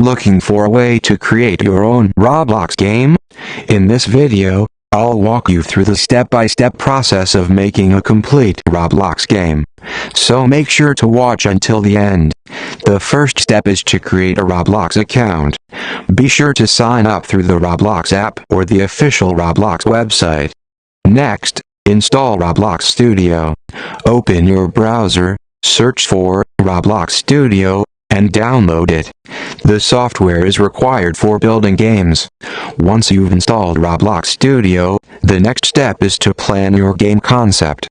Looking for a way to create your own Roblox game? In this video, I'll walk you through the step-by-step process of making a complete Roblox game. So make sure to watch until the end. The first step is to create a Roblox account. Be sure to sign up through the Roblox app or the official Roblox website. Next, install Roblox Studio. Open your browser, search for Roblox Studio, and download it. The software is required for building games. Once you've installed Roblox Studio, the next step is to plan your game concept.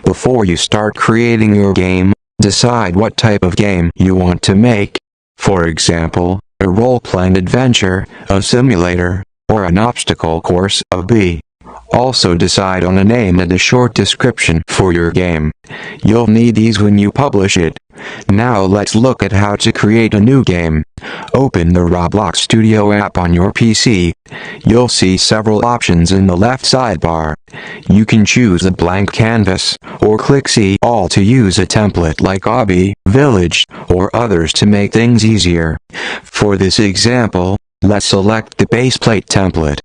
Before you start creating your game, decide what type of game you want to make. For example, a role-playing adventure, a simulator, or an obstacle course of B. Also decide on a name and a short description for your game. You'll need these when you publish it. Now let's look at how to create a new game. Open the Roblox Studio app on your PC. You'll see several options in the left sidebar. You can choose a blank canvas, or click See All to use a template like Obby, Village, or others to make things easier. For this example, let's select the baseplate template.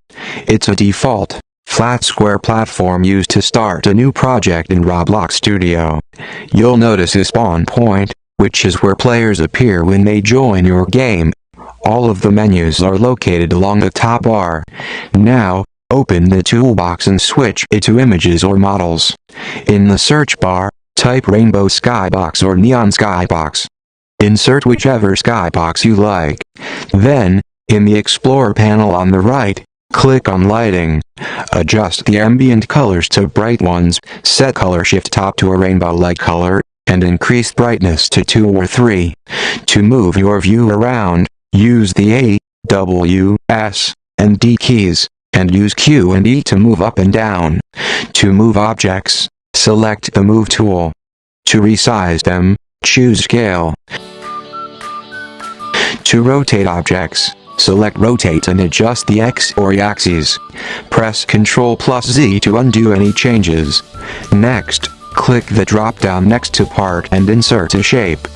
It's a default flat square platform used to start a new project in Roblox Studio. You'll notice a spawn point, which is where players appear when they join your game. All of the menus are located along the top bar. Now, open the toolbox and switch it to images or models. In the search bar, type rainbow skybox or neon skybox. Insert whichever skybox you like. Then, in the Explore panel on the right, click on Lighting. Adjust the ambient colors to bright ones, set color shift top to a rainbow-like color, and increase brightness to 2 or 3. To move your view around, use the A, W, S, and D keys, and use Q and E to move up and down. To move objects, select the Move tool. To resize them, choose Scale. To rotate objects, select Rotate and adjust the X or Y axes. Press Ctrl+Z to undo any changes. Next, click the drop-down next to Part and insert a shape.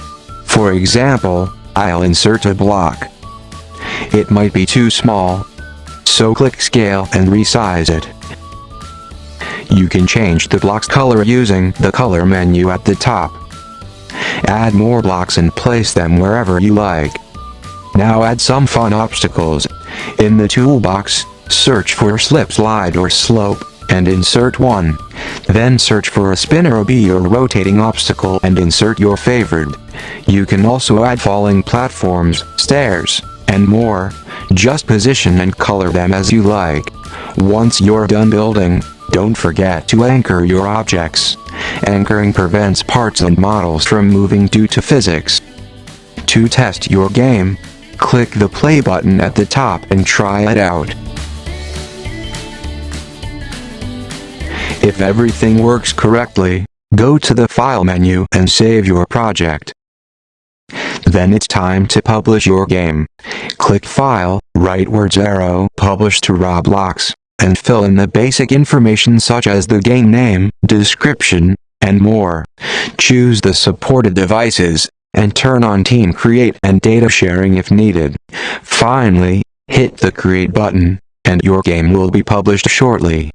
For example, I'll insert a block. It might be too small, so click Scale and resize it. You can change the block's color using the color menu at the top. Add more blocks and place them wherever you like. Now add some fun obstacles. In the toolbox, search for Slip, Slide, or Slope, and insert one. Then search for a spin or a bee or rotating obstacle and insert your favorite. You can also add falling platforms, stairs, and more. Just position and color them as you like. Once you're done building, don't forget to anchor your objects. Anchoring prevents parts and models from moving due to physics. To test your game, click the play button at the top and try it out. If everything works correctly, go to the File menu and save your project. Then it's time to publish your game. Click File, rightwards arrow, Publish to Roblox, and fill in the basic information such as the game name, description, and more. Choose the supported devices, and turn on Team Create and data sharing if needed. Finally, hit the Create button, and your game will be published shortly.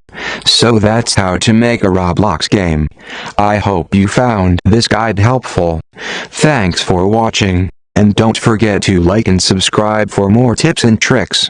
So that's how to make a Roblox game. I hope you found this guide helpful. Thanks for watching, and don't forget to like and subscribe for more tips and tricks.